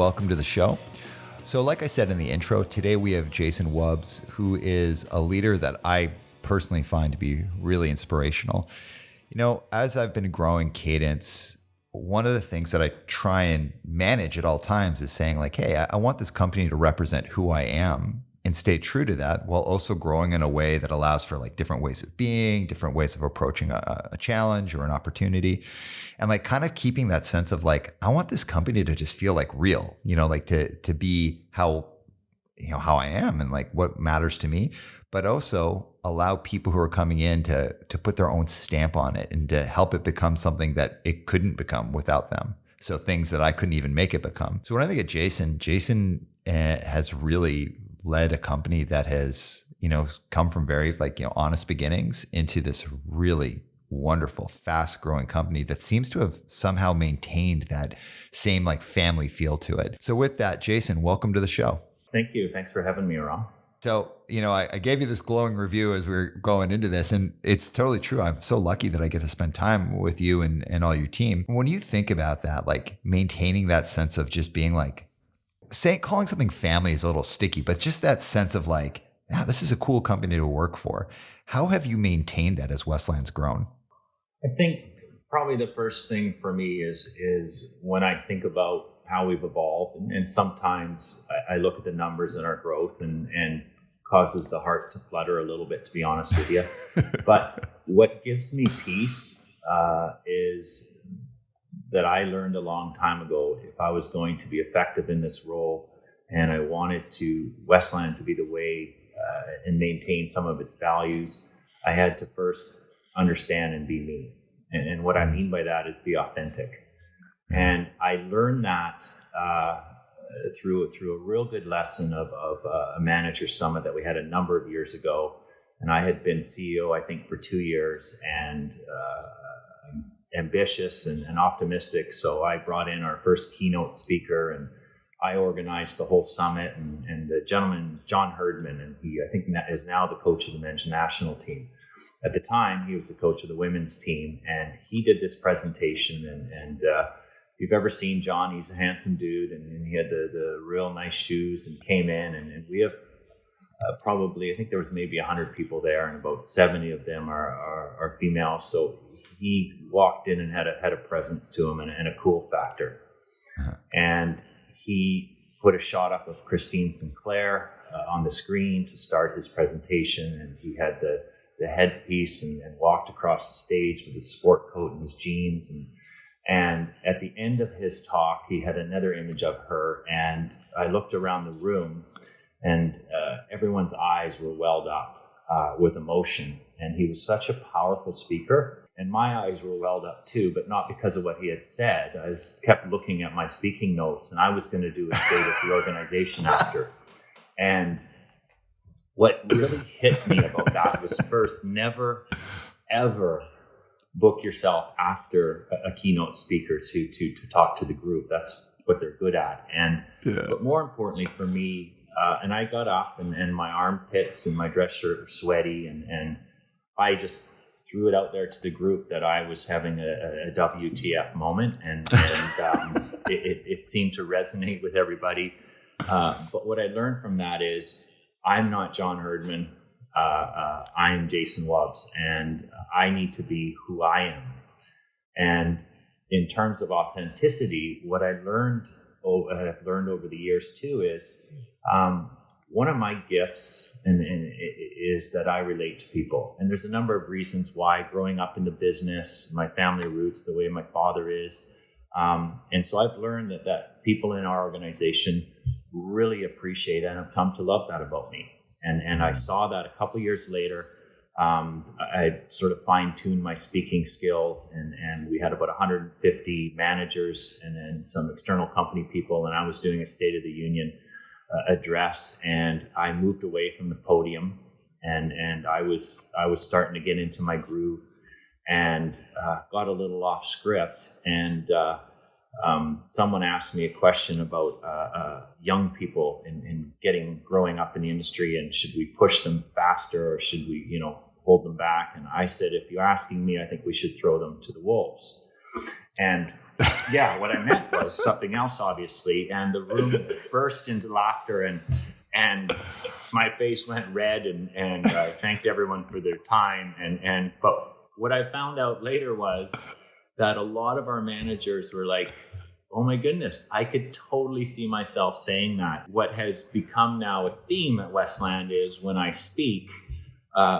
welcome to the show. So like I said in the intro, today we have Jason Wubs, who is a leader that I personally find to be really inspirational. You know, as I've been growing Cadence, one of the things that I try and manage at all times is saying like, hey, I want this company to represent who I am and stay true to that while also growing in a way that allows for like different ways of being, different ways of approaching a challenge or an opportunity. And like kind of keeping that sense of like, I want this company to just feel like real, you know, like to be how I am and like what matters to me, but also allow people who are coming in to put their own stamp on it and to help it become something that it couldn't become without them. So things that I couldn't even make it become. So when I think of Jason has really led a company that has, come from very honest beginnings into this really wonderful, fast growing company that seems to have somehow maintained that same like family feel to it. So with that, Jason, welcome to the show. Thank you. Thanks for having me, Aram. So, I gave you this glowing review as we were going into this, and it's totally true. I'm so lucky that I get to spend time with you and all your team. When you think about that, like maintaining that sense of just being like, calling something family is a little sticky, but just that sense of like, this is a cool company to work for. How have you maintained that as Westland's grown? I think probably the first thing for me is when I think about how we've evolved, and sometimes I look at the numbers and our growth and causes the heart to flutter a little bit, to be honest with you. But what gives me peace is that I learned a long time ago, if I was going to be effective in this role and I wanted Westland to be the way and maintain some of its values, I had to first understand and be me. And what I mean by that is be authentic. And I learned that through a real good lesson of a manager summit that we had a number of years ago. And I had been CEO, I think, for 2 years, and ambitious and optimistic. So I brought in our first keynote speaker, and I organized the whole summit. And the gentleman, John Herdman, and he, I think, is now the coach of the men's national team. At the time, he was the coach of the women's team, and he did this presentation. And if you've ever seen John, he's a handsome dude, and he had the real nice shoes, and came in, and we have probably, I think there was maybe 100 people there, and about 70 of them are female. So he walked in and had a presence to him and a cool factor. Uh-huh. And he put a shot up of Christine Sinclair on the screen to start his presentation, and he had the headpiece and walked across the stage with his sport coat and his jeans. And at the end of his talk, he had another image of her, and I looked around the room, and everyone's eyes were welled up with emotion. And he was such a powerful speaker, and my eyes were welled up too, but not because of what he had said. I kept looking at my speaking notes, and I was going to do a state of the organization after. And what really hit me about that was, first, never, ever book yourself after a keynote speaker to talk to the group. That's what they're good at. But more importantly for me, and I got up and my armpits and my dress shirt were sweaty, and I just threw it out there to the group that I was having a WTF moment, and it seemed to resonate with everybody. But what I learned from that is, I'm not John Herdman. I am Jason Wubs, and I need to be who I am. And in terms of authenticity, what I've learned over the years too is one of my gifts is that I relate to people. And there's a number of reasons why. Growing up in the business, my family roots, the way my father is. And so I've learned that people in our organization really appreciate and have come to love that about me. And I saw that a couple years later. I sort of fine-tuned my speaking skills, and we had about 150 managers and then some external company people, and I was doing a State of the Union address, and I moved away from the podium, and I was starting to get into my groove, and got a little off script, and someone asked me a question about young people in growing up in the industry, and should we push them faster or should we, hold them back? And I said, if you're asking me, I think we should throw them to the wolves. And Yeah, what I meant was something else, obviously. And the room burst into laughter, and my face went red, and I thanked everyone for their time. But what I found out later was that a lot of our managers were like, oh my goodness, I could totally see myself saying that. What has become now a theme at Westland is when I speak,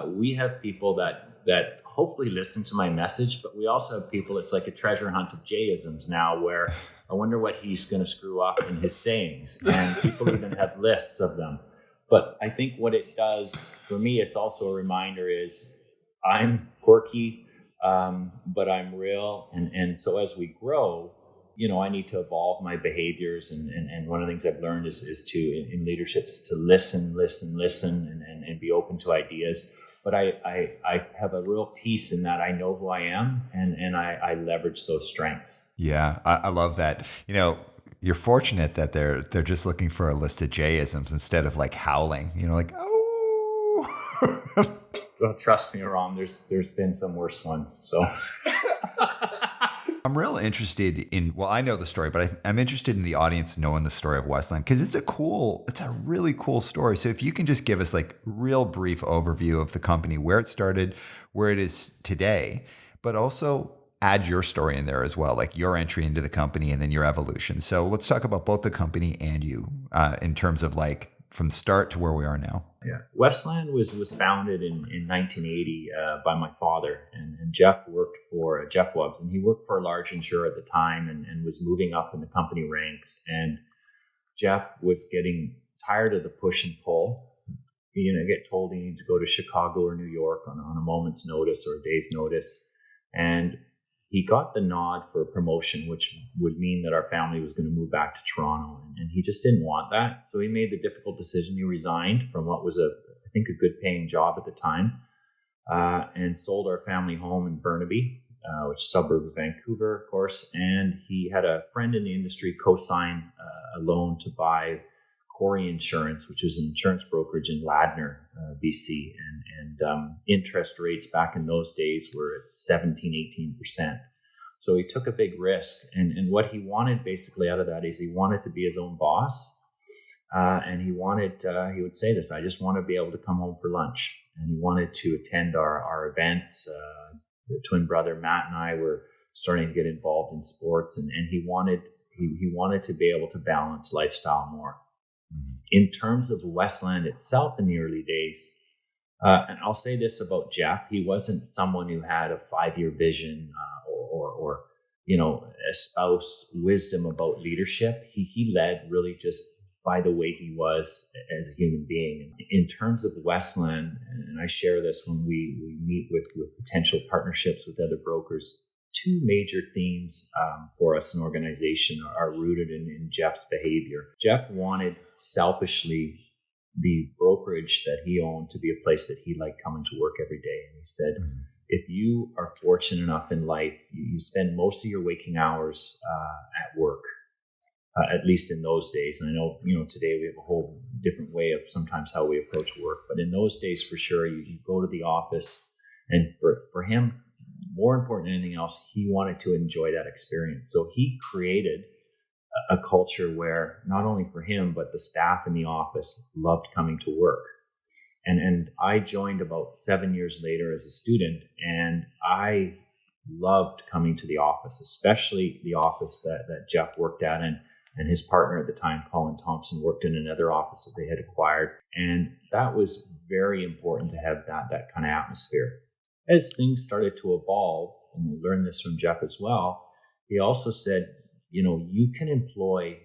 we have people that hopefully listen to my message, but we also have people, it's like a treasure hunt of Jay-isms now, where I wonder what he's going to screw up in his sayings. And people even have lists of them. But I think what it does for me, it's also a reminder is I'm quirky, but I'm real. And so as we grow, I need to evolve my behaviors. And one of the things I've learned is to, in leadership, is to listen, and be open to ideas. But I have a real peace in that I know who I am, and I leverage those strengths. Yeah, I love that. You're fortunate that they're just looking for a list of Jay-isms instead of like howling, like, oh. Well, trust me, Aram, there's been some worse ones. So I'm real interested in, I know the story, but I'm interested in the audience knowing the story of Westland, because it's a really cool story. So if you can just give us like real brief overview of the company, where it started, where it is today, but also add your story in there as well, like your entry into the company and then your evolution. So let's talk about both the company and you in terms of like from start to where we are now. Yeah, Westland was founded in 1980 by my father, and Jeff worked for Jeff Wubs, and he worked for a large insurer at the time and was moving up in the company ranks. And Jeff was getting tired of the push and pull. Get told he needed to go to Chicago or New York on a moment's notice or a day's notice. And he got the nod for a promotion, which would mean that our family was going to move back to Toronto. And he just didn't want that. So he made the difficult decision. He resigned from what was a good paying job at the time, and sold our family home in Burnaby, which is a suburb of Vancouver, of course. And he had a friend in the industry co-sign a loan to buy Corey Insurance, which was an insurance brokerage in Ladner, BC. And interest rates back in those days were at 17-18%. So he took a big risk. And what he wanted basically out of that is he wanted to be his own boss. And he would say this, I just want to be able to come home for lunch. And he wanted to attend our events. The twin brother, Matt, and I were starting to get involved in sports. And he wanted to be able to balance lifestyle more. In terms of Westland itself in the early days, and I'll say this about Jeff, he wasn't someone who had a 5-year vision or espoused wisdom about leadership. He led really just by the way he was as a human being. In terms of Westland, and I share this when we meet with potential partnerships with other brokers, 2 major themes for us in organization are rooted in Jeff's behavior. Jeff wanted selfishly the brokerage that he owned to be a place that he liked coming to work every day. And he said, if you are fortunate enough in life, you spend most of your waking hours at work, at least in those days. And I know, today we have a whole different way of sometimes how we approach work. But in those days, for sure, you go to the office. And for him, more important than anything else, he wanted to enjoy that experience. So he created a culture where not only for him, but the staff in the office loved coming to work. And I joined about 7 years later as a student, and I loved coming to the office, especially the office that Jeff worked at. And his partner at the time, Colin Thompson, worked in another office that they had acquired. And that was very important to have that kind of atmosphere. As things started to evolve, and we learned this from Jeff as well, he also said, you can employ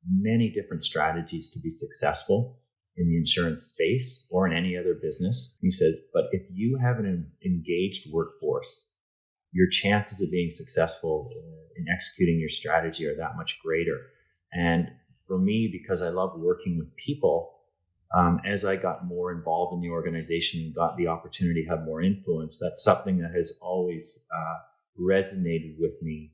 many different strategies to be successful in the insurance space or in any other business. He says, but if you have an engaged workforce, your chances of being successful in executing your strategy are that much greater. And for me, because I love working with people, as I got more involved in the organization and got the opportunity to have more influence, that's something that has always resonated with me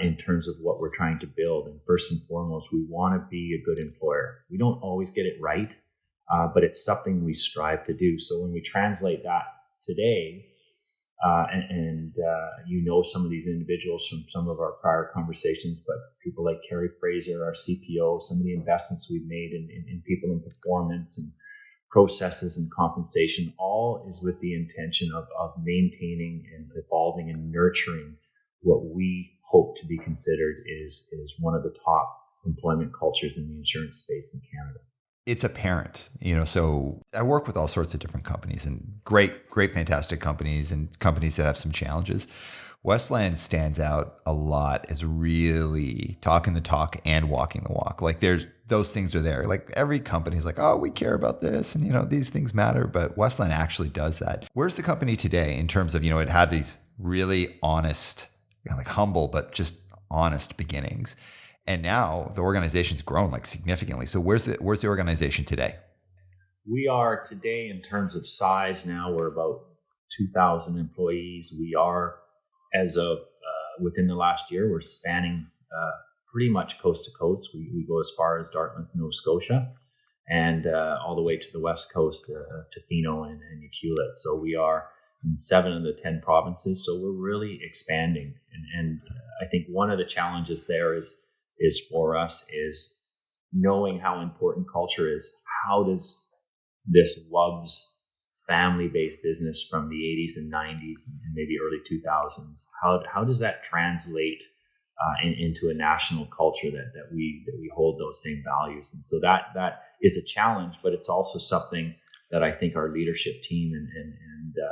in terms of what we're trying to build. And first and foremost, we want to be a good employer. We don't always get it right, but it's something we strive to do. So when we translate that today, You know some of these individuals from some of our prior conversations, but people like Carrie Fraser, our CPO, some of the investments we've made in people and performance and processes and compensation, all is with the intention of maintaining and evolving and nurturing what we hope to be considered is one of the top employment cultures in the insurance space in Canada. It's apparent, so I work with all sorts of different companies and great, fantastic companies and companies that have some challenges. Westland stands out a lot as really talking the talk and walking the walk. Like those things are there. Like every company is like, oh, we care about this and, these things matter, but Westland actually does that. Where's the company today in terms of, it had these really honest, like humble, but just honest beginnings. And now the organization's grown like significantly. So where's the organization today? We are today in terms of size now, we're about 2,000 employees. We are, as of within the last year, we're spanning pretty much coast to coast. We go as far as Dartmouth, Nova Scotia, and all the way to the west coast to Fino and Ucluelet. So we are in 7 of the 10 provinces. So we're really expanding. And I think one of the challenges there is for us is knowing how important culture is. How does this Wubs family-based business from the 80s and 90s and maybe early 2000s, how does that translate into a national culture that we hold those same values? And so that is a challenge, but it's also something that I think our leadership team and the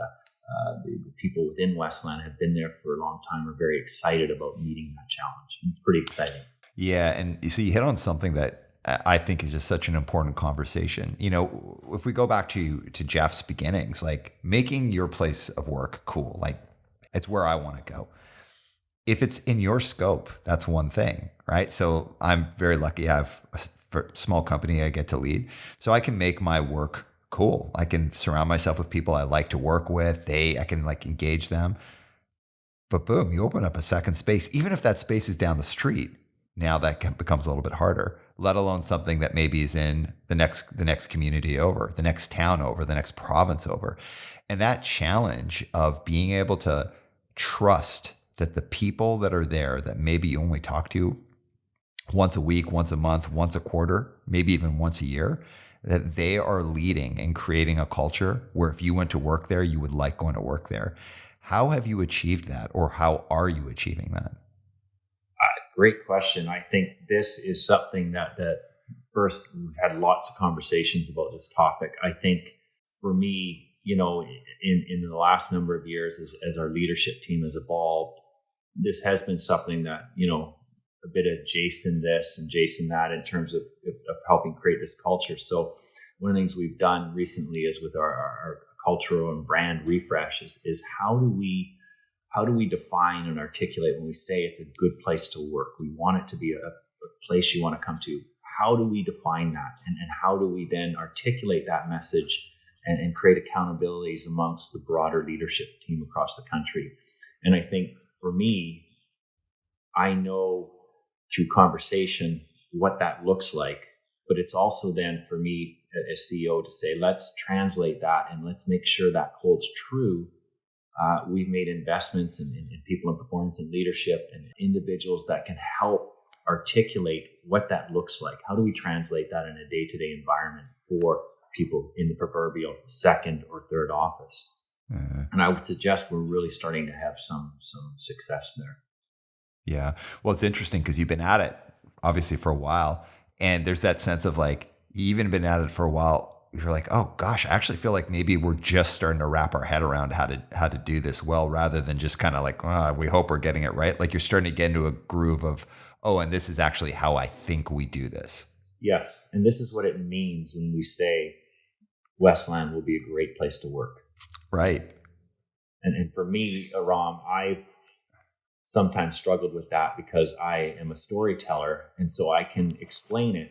people within Westland have been there for a long time are very excited about meeting that challenge. And it's pretty exciting. Yeah. And so you hit on something that I think is just such an important conversation. If we go back to Jeff's beginnings, like making your place of work cool, like it's where I want to go. If it's in your scope, that's one thing, right? So I'm very lucky. I have a small company I get to lead. So I can make my work cool. I can surround myself with people I like to work with. I can like engage them. But boom, you open up a second space, even if that space is down the street. Now that becomes a little bit harder, let alone something that maybe is in the next community over, the next town over, the next province over. And that challenge of being able to trust that the people that are there that maybe you only talk to once a week, once a month, once a quarter, maybe even once a year, that they are leading and creating a culture where if you went to work there, you would like going to work there. How have you achieved that, or how are you achieving that? Great question. I think this is something that first, we've had lots of conversations about this topic. I think for me, in the last number of years, as our leadership team has evolved, this has been something that, a bit of Jason this and Jason that in terms of helping create this culture. So one of the things we've done recently is with our cultural and brand refresh is how do we define and articulate when we say it's a good place to work? We want it to be a place you want to come to. How do we define that? And how do we then articulate that message and create accountabilities amongst the broader leadership team across the country? And I think for me, I know through conversation what that looks like, but it's also then for me as CEO to say, let's translate that and let's make sure that holds true. We've made investments in people in performance and leadership and individuals that can help articulate what that looks like. How do we translate that in a day-to-day environment for people in the proverbial second or third office? Mm-hmm. And I would suggest we're really starting to have some success there. Yeah. Well, it's interesting because you've been at it obviously for a while, and there's that sense of like, you even been at it for a while. You're like, oh gosh, I actually feel like maybe we're just starting to wrap our head around how to do this well, rather than just kind of like, we hope we're getting it right. Like you're starting to get into a groove of, and this is actually how I think we do this. Yes. And this is what it means when we say Westland will be a great place to work. Right. And for me, Aram, I've sometimes struggled with that because I am a storyteller. And so I can explain it,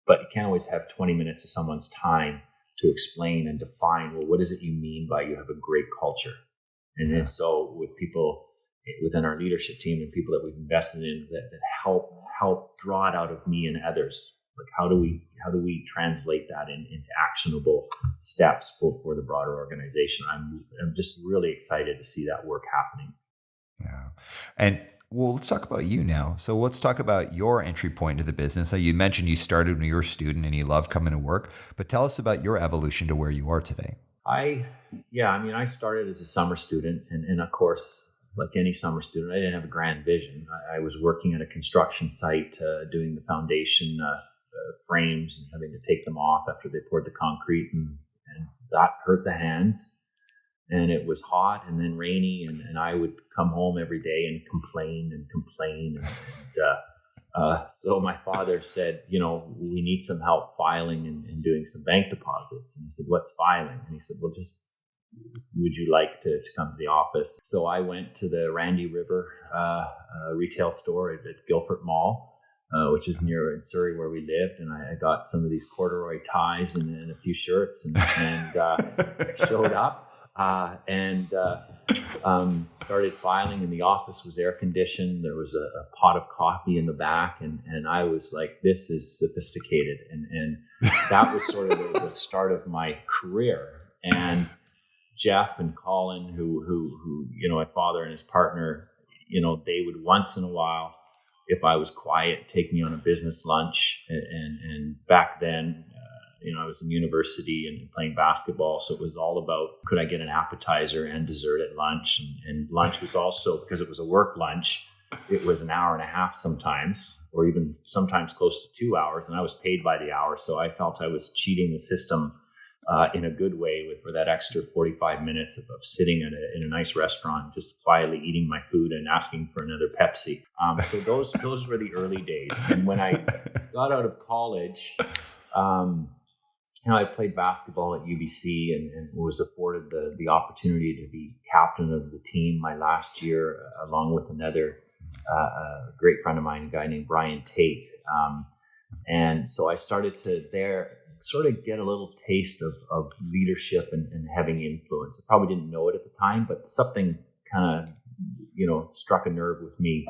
but you can't always have 20 minutes of someone's time to explain and define, well, what does it you mean by you have a great culture? And then so with people within our leadership team and people that we've invested in that help draw it out of me and others. Like how do we translate that into actionable steps for the broader organization? I'm just really excited to see that work happening. Yeah. And well, let's talk about you now. So let's talk about your entry point into the business. So you mentioned you started when you were a student and you loved coming to work, but tell us about your evolution to where you are today. I started as a summer student, and of course, like any summer student, I didn't have a grand vision. I was working at a construction site, doing the foundation frames and having to take them off after they poured the concrete, and that hurt the hands. And it was hot and then rainy, and I would come home every day and complain. So my father said, we need some help filing and doing some bank deposits. And I said, what's filing? And he said, well, would you like to come to the office? So I went to the Randy River retail store at Guilford Mall, which is near in Surrey where we lived. And I got some of these corduroy ties and a few shirts and showed up. Started filing, and the office was air conditioned. There was a pot of coffee in the back, and I was like, this is sophisticated. And that was sort of the start of my career. And Jeff and Colin, who my father and his partner, they would once in a while, if I was quiet, take me on a business lunch. And back then, I was in university and playing basketball. So it was all about, could I get an appetizer and dessert at lunch? And lunch was also, because it was a work lunch, it was an hour and a half sometimes, or even sometimes close to 2 hours. And I was paid by the hour. So I felt I was cheating the system in a good way for that extra 45 minutes of sitting in a nice restaurant, just quietly eating my food and asking for another Pepsi. So those were the early days. And when I got out of college, I played basketball at UBC and was afforded the opportunity to be captain of the team my last year, along with another great friend of mine, a guy named Brian Tate. And so I started to there sort of get a little taste of leadership and having influence. I probably didn't know it at the time, but something kind of, struck a nerve with me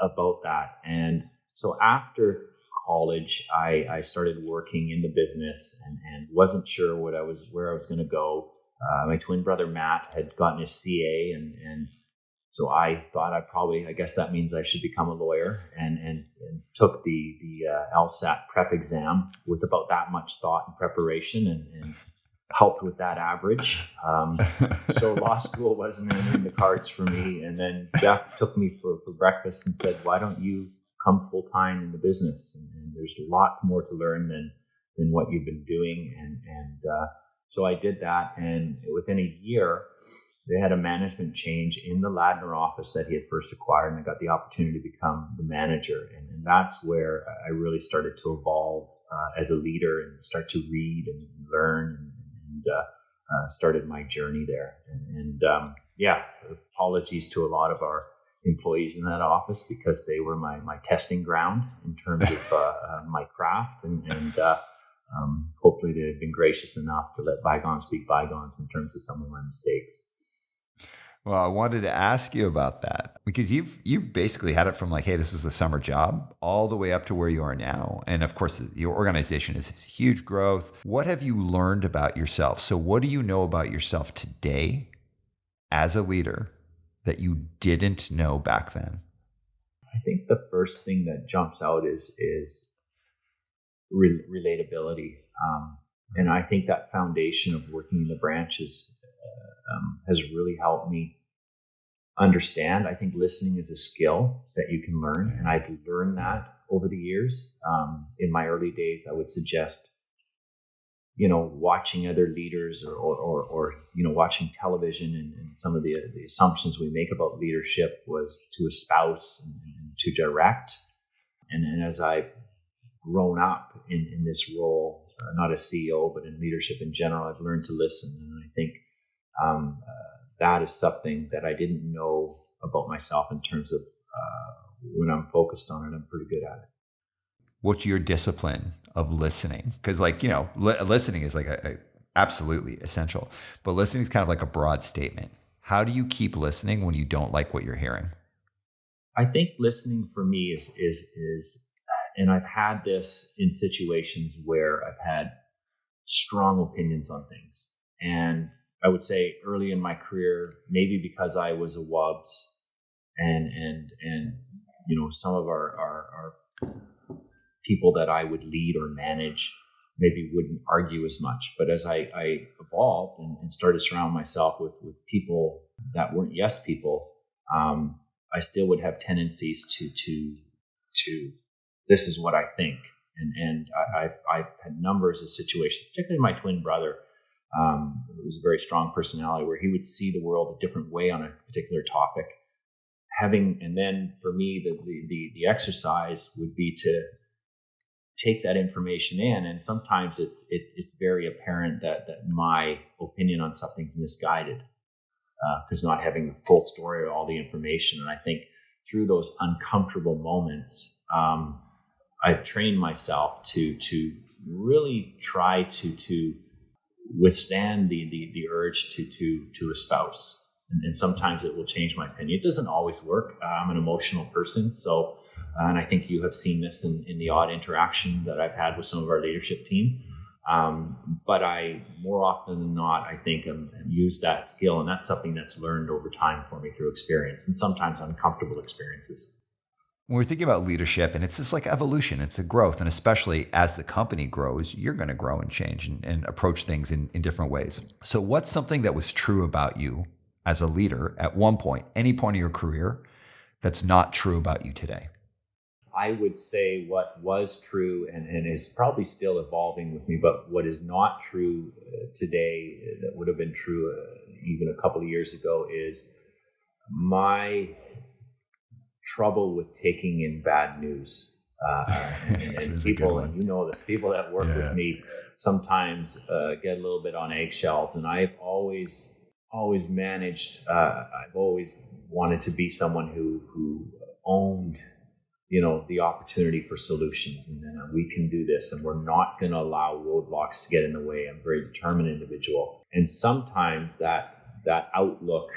about that. And so after college, I started working in the business and wasn't sure where I was going to go. My twin brother Matt had gotten his CA, and so I thought I guess that means I should become a lawyer, and took the LSAT prep exam with about that much thought and preparation, and helped with that average. So law school wasn't in the cards for me. And then Jeff took me for breakfast and said, why don't you come full-time in the business? And there's lots more to learn than what you've been doing. And so I did that. And within a year, they had a management change in the Ladner office that he had first acquired. And I got the opportunity to become the manager. And that's where I really started to evolve as a leader and start to read and learn and started my journey there. And apologies to a lot of our employees in that office, because they were my testing ground in terms of my craft, and hopefully they've been gracious enough to let bygones be bygones in terms of some of my mistakes. Well, I wanted to ask you about that, because you've basically had it from like, hey, this is a summer job, all the way up to where you are now. And of course, your organization is huge growth. What have you learned about yourself? So what do you know about yourself today as a leader that you didn't know back then? I think the first thing that jumps out is relatability. And I think that foundation of working in the branches has really helped me understand. I think listening is a skill that you can learn, and I've learned that over the years. In my early days, I would suggest, watching other leaders or watching television and some of the assumptions we make about leadership was to espouse and to direct. And as I've grown up in this role, not as CEO, but in leadership in general, I've learned to listen. And I think that is something that I didn't know about myself in terms of when I'm focused on it, I'm pretty good at it. What's your discipline of listening? Because listening is like absolutely essential, but listening is kind of like a broad statement. How do you keep listening when you don't like what you're hearing? I think listening for me is And I've had this in situations where I've had strong opinions on things. And I would say early in my career, maybe because I was a Wubs and some of our people that I would lead or manage maybe wouldn't argue as much. But as I evolved and started to surround myself with people that weren't yes people, I still would have tendencies to this is what I think. And I've had numbers of situations, particularly my twin brother, who was a very strong personality, where he would see the world a different way on a particular topic. And then for me, the exercise would be to take that information in, and sometimes it's very apparent that my opinion on something's misguided because not having the full story or all the information. And I think through those uncomfortable moments, I've trained myself to really try to withstand the urge to espouse. And sometimes it will change my opinion. It doesn't always work. I'm an emotional person, so and I think you have seen this in the odd interaction that I've had with some of our leadership team. But I, more often than not, I think use that skill, and that's something that's learned over time for me through experience, and sometimes uncomfortable experiences. When we're thinking about leadership, and it's just like evolution, it's a growth, and especially as the company grows, you're going to grow and change and approach things in different ways. So what's something that was true about you as a leader at one point, any point of your career, that's not true about you today? I would say what was true and is probably still evolving with me, but what is not true today that would have been true even a couple of years ago is my trouble with taking in bad news. And people, and you know this, people that work with me sometimes get a little bit on eggshells, and I've always managed, I've always wanted to be someone who owned the opportunity for solutions, and we can do this, and we're not going to allow roadblocks to get in the way. I'm a very determined individual. And sometimes that outlook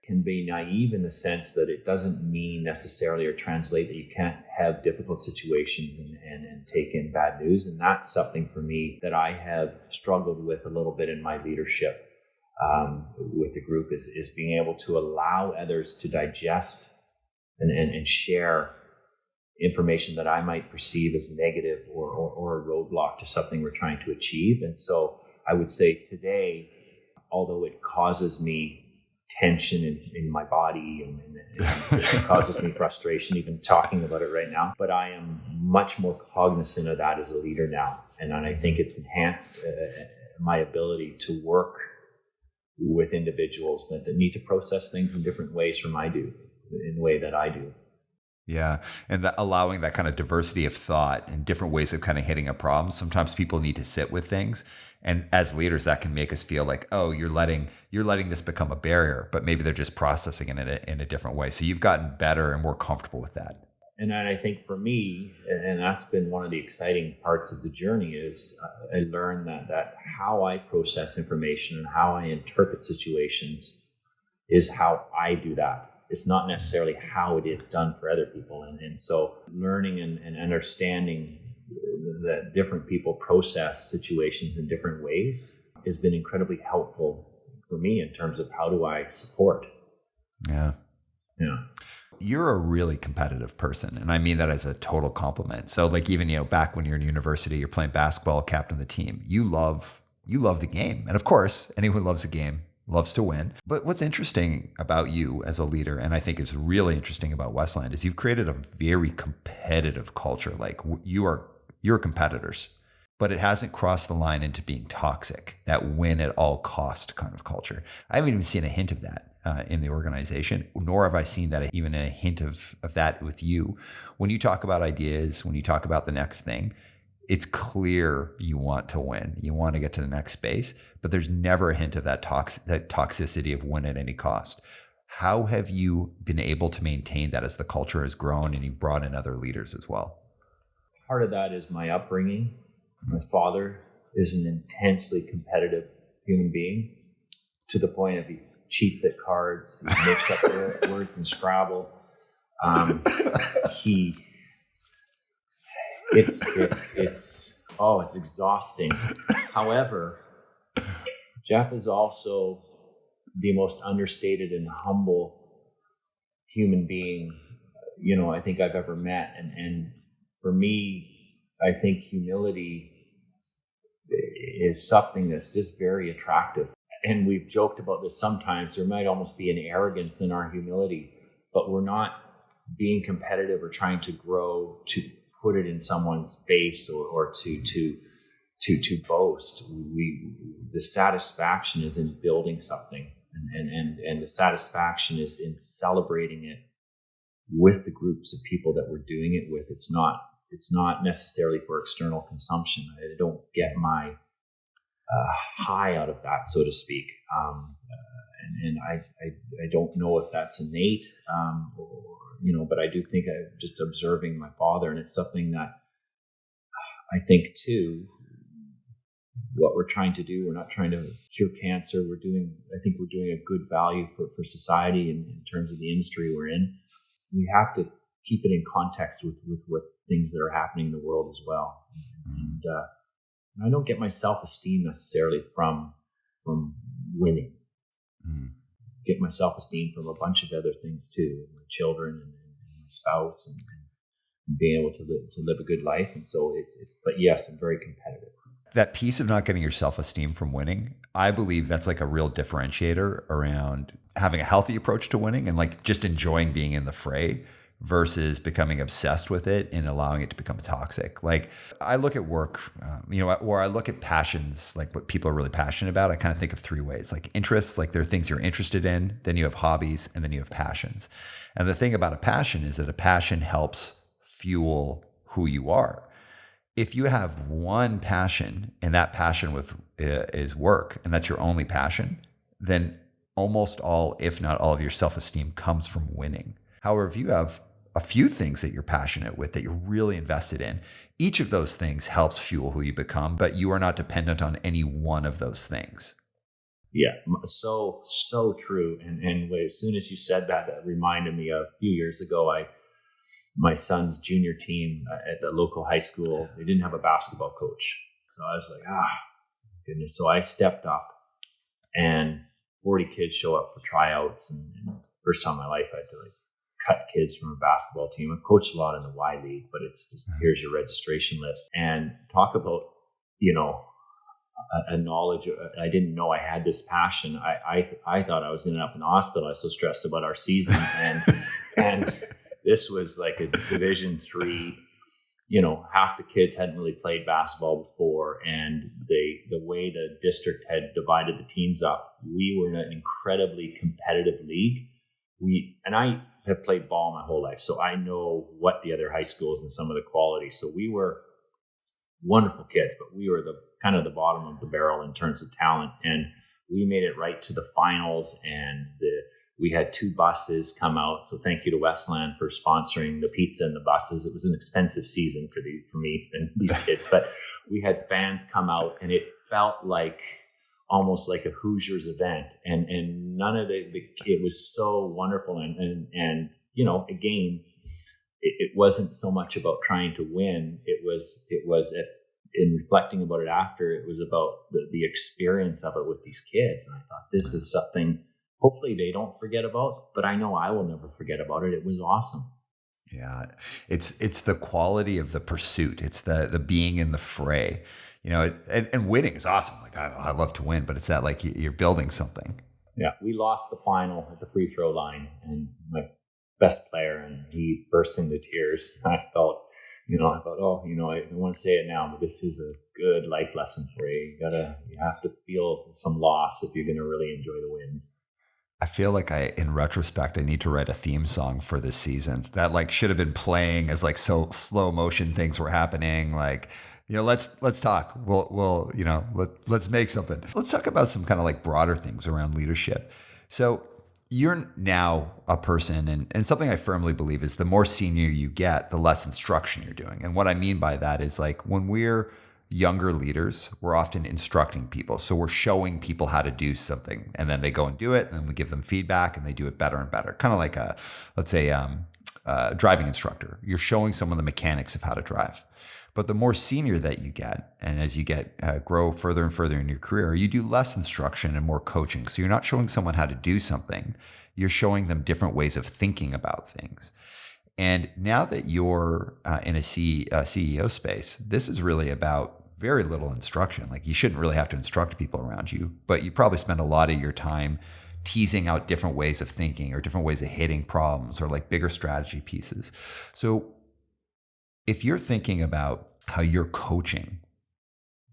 can be naive in the sense that it doesn't mean necessarily or translate that you can't have difficult situations and take in bad news. And that's something for me that I have struggled with a little bit in my leadership with the group is being able to allow others to digest and share information that I might perceive as negative or a roadblock to something we're trying to achieve. And so I would say today, although it causes me tension in my body and it causes me frustration even talking about it right now, but I am much more cognizant of that as a leader now. And I think it's enhanced my ability to work with individuals that need to process things in different ways from in the way that I do. Yeah. And allowing that kind of diversity of thought and different ways of kind of hitting a problem. Sometimes people need to sit with things. And as leaders, that can make us feel like, oh, you're letting this become a barrier, but maybe they're just processing it in a different way. So you've gotten better and more comfortable with that. And I think for me, and that's been one of the exciting parts of the journey, is I learned that how I process information and how I interpret situations is how I do that. It's not necessarily how it is done for other people. And so learning and understanding that different people process situations in different ways has been incredibly helpful for me in terms of how do I support. Yeah. Yeah. You're a really competitive person, and I mean that as a total compliment. So like even, back when you're in university, you're playing basketball, captain of the team, you love the game. And of course, anyone who loves a game loves to win. But what's interesting about you as a leader, and I think is really interesting about Westland, is you've created a very competitive culture. Like you're competitors, but it hasn't crossed the line into being toxic, that win at all cost kind of culture. I haven't even seen a hint of that in the organization, nor have I seen that even a hint of that with you. When you talk about ideas, when you talk about the next thing, it's clear you want to win. You want to get to the next space, but there's never a hint of that toxicity of win at any cost. How have you been able to maintain that as the culture has grown and you've brought in other leaders as well? Part of that is my upbringing. My father is an intensely competitive human being to the point of he cheats at cards, he makes up words in Scrabble. it's exhausting. However, Jeff is also the most understated and humble human being, I think I've ever met. And for me, I think humility is something that's just very attractive. And we've joked about this sometimes. There might almost be an arrogance in our humility, but we're not being competitive or trying to grow to put it in someone's face or to boast. The satisfaction is in building something, and the satisfaction is in celebrating it with the groups of people that we're doing it with. It's not necessarily for external consumption. I don't get my high out of that, so to speak. And I don't know if that's innate, but I do think I'm just observing my father, and it's something that I think too, what we're trying to do, we're not trying to cure cancer. I think we're doing a good value for society in terms of the industry we're in. We have to keep it in context with what things that are happening in the world as well. And I don't get my self-esteem necessarily from winning. Get my self-esteem from a bunch of other things too, my children and my spouse, and being able to live a good life. And so but yes, I'm very competitive. That piece of not getting your self-esteem from winning, I believe that's like a real differentiator around having a healthy approach to winning and like just enjoying being in the fray versus becoming obsessed with it and allowing it to become toxic. Like I look at work, or I look at passions, like what people are really passionate about. I kind of think of three ways, like interests, like there are things you're interested in, then you have hobbies, and then you have passions. And the thing about a passion is that a passion helps fuel who you are. If you have one passion and that passion is work, and that's your only passion, then almost all, if not all of your self-esteem comes from winning. However, if you have a few things that you're passionate with, that you're really invested in, each of those things helps fuel who you become, but you are not dependent on any one of those things. Yeah, so true. And as soon as you said that, that reminded me of a few years ago, my son's junior team at the local high school, they didn't have a basketball coach. So I was like, goodness. So I stepped up, and 40 kids show up for tryouts. And first time in my life, I had to cut kids from a basketball team. I've coached a lot in the Y League, but it's just, here's your registration list. And talk about, a knowledge. I didn't know I had this passion. I thought I was going to end up in the hospital. I was so stressed about our season. And this was like a Division III, half the kids hadn't really played basketball before. And the way the district had divided the teams up, we were in an incredibly competitive league. I have played ball my whole life, so I know what the other high schools and some of the quality. So we were wonderful kids, but we were the kind of the bottom of the barrel in terms of talent. And we made it right to the finals, and we had 2 buses come out. So thank you to Westland for sponsoring the pizza and the buses. It was an expensive season for me and these kids, but we had fans come out, and it felt like almost like a Hoosiers event. And none of it was so wonderful. And again, it wasn't so much about trying to win. It was in reflecting about it after, it was about the experience of it with these kids. And I thought, this is something hopefully they don't forget about, but I know I will never forget about it. It was awesome. Yeah. It's the quality of the pursuit. It's the being in the fray, and winning is awesome. Like I love to win, but it's that like you're building something. Yeah. We lost the final at the free throw line, and my best player, and he burst into tears. I felt, I don't want to say it now, but this is a good life lesson for you. You have to feel some loss if you're going to really enjoy the wins. I feel like in retrospect, I need to write a theme song for this season that like should have been playing as like so slow motion things were happening. Like, let's talk. Let's make something. Let's talk about some kind of like broader things around leadership. So you're now a person, and something I firmly believe is the more senior you get, the less instruction you're doing. And what I mean by that is like when we're younger leaders, we're often instructing people. So we're showing people how to do something, and then they go and do it, and then we give them feedback and they do it better and better. Kind of like a driving instructor. You're showing someone the mechanics of how to drive. But the more senior that you get, and as you get grow further and further in your career, you do less instruction and more coaching. So you're not showing someone how to do something. You're showing them different ways of thinking about things. And now that you're in a CEO space, this is really about very little instruction. Like, you shouldn't really have to instruct people around you, but you probably spend a lot of your time teasing out different ways of thinking or different ways of hitting problems or like bigger strategy pieces. So if you're thinking about how you're coaching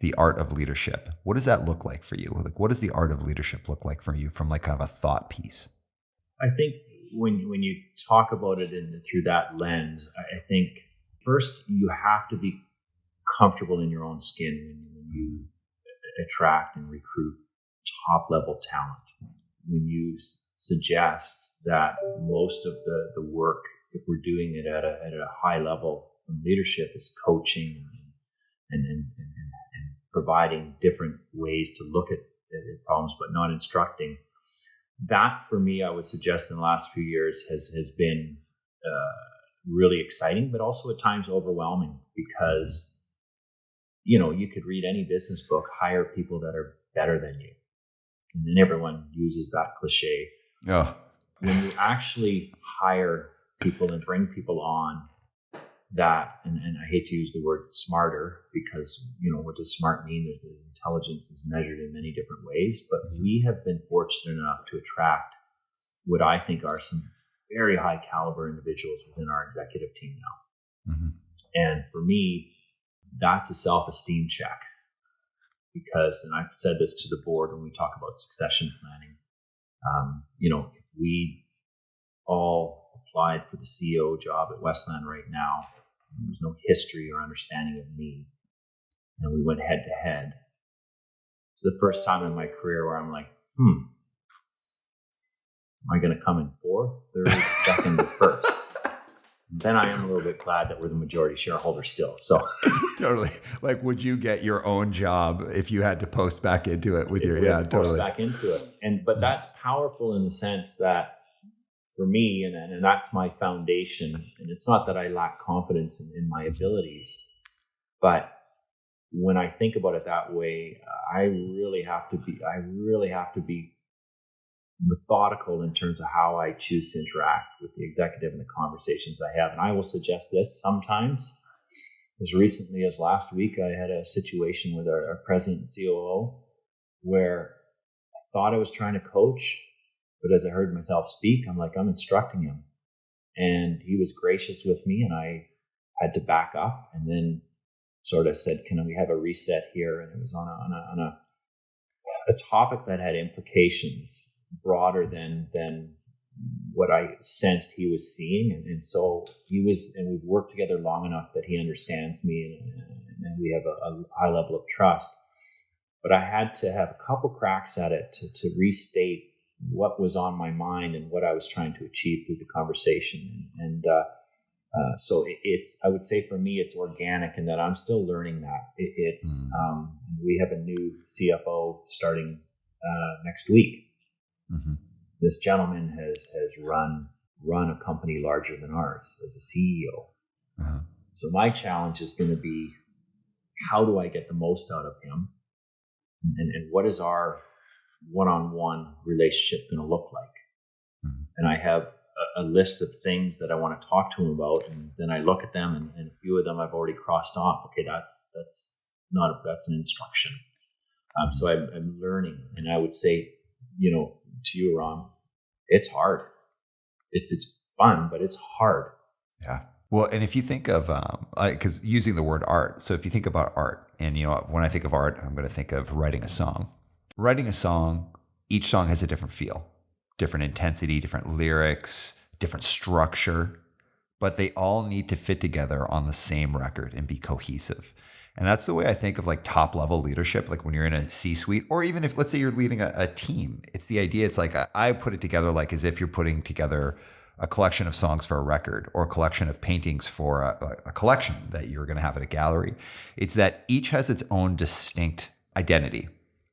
the art of leadership, what does that look like for you? Like, what does the art of leadership look like for you from like kind of a thought piece? I think when you talk about it through that lens, I think first you have to be comfortable in your own skin when you attract and recruit top level talent. When you suggest that most of the work, if we're doing it at a high level from leadership, is coaching and providing different ways to look at problems, but not instructing. That, for me, I would suggest in the last few years has been really exciting, but also at times overwhelming, because you could read any business book, hire people that are better than you, and then everyone uses that cliche. Oh. When you actually hire people and bring people on that, and I hate to use the word smarter, because what does smart mean? The intelligence is measured in many different ways, but we have been fortunate enough to attract what I think are some very high caliber individuals within our executive team now. Mm-hmm. And for me, that's a self-esteem check, because, and I've said this to the board when we talk about succession planning, if we all applied for the CEO job at Westland right now, and there's no history or understanding of me, and we went head to head, it's the first time in my career where I'm like, am I going to come in fourth, third, second, or first? And then I am a little bit glad that we're the majority shareholder still. So totally. Like, would you get your own job if you had to post back into it with totally. Post back into it. But that's powerful in the sense that, for me, and that's my foundation. And it's not that I lack confidence in my abilities, but when I think about it that way, I really have to be methodical in terms of how I choose to interact with the executive and the conversations I have. And I will suggest this sometimes. As recently as last week, I had a situation with our president and COO where I thought I was trying to coach, but as I heard myself speak, I'm instructing him. And he was gracious with me, and I had to back up and then sort of said, can we have a reset here? And it was on a topic that had implications broader than what I sensed he was seeing. And so he was, and we've worked together long enough that he understands me, and we have a high level of trust. But I had to have a couple cracks at it to restate what was on my mind and what I was trying to achieve through the conversation. And so I would say for me, it's organic in that I'm still learning that. We have a new CFO starting next week. Mm-hmm. This gentleman has run a company larger than ours as a CEO. Uh-huh. So my challenge is going to be, how do I get the most out of him? And what is our one-on-one relationship going to look like? Mm-hmm. And I have a list of things that I want to talk to him about, and then I look at them, and a few of them I've already crossed off. Okay, that's an instruction. So I'm learning, and I would say, to you, Aram, it's hard. It's fun, but it's hard. Yeah. Well, and if you think of, because using the word art, so if you think about art, and when I think of art, I'm going to think of writing a song. Writing a song, each song has a different feel, different intensity, different lyrics, different structure, but they all need to fit together on the same record and be cohesive. And that's the way I think of like top level leadership. Like when you're in a C-suite, or even if, let's say, you're leading a team, it's the idea. It's like I put it together like as if you're putting together a collection of songs for a record, or a collection of paintings for a collection that you're going to have at a gallery. It's that each has its own distinct identity,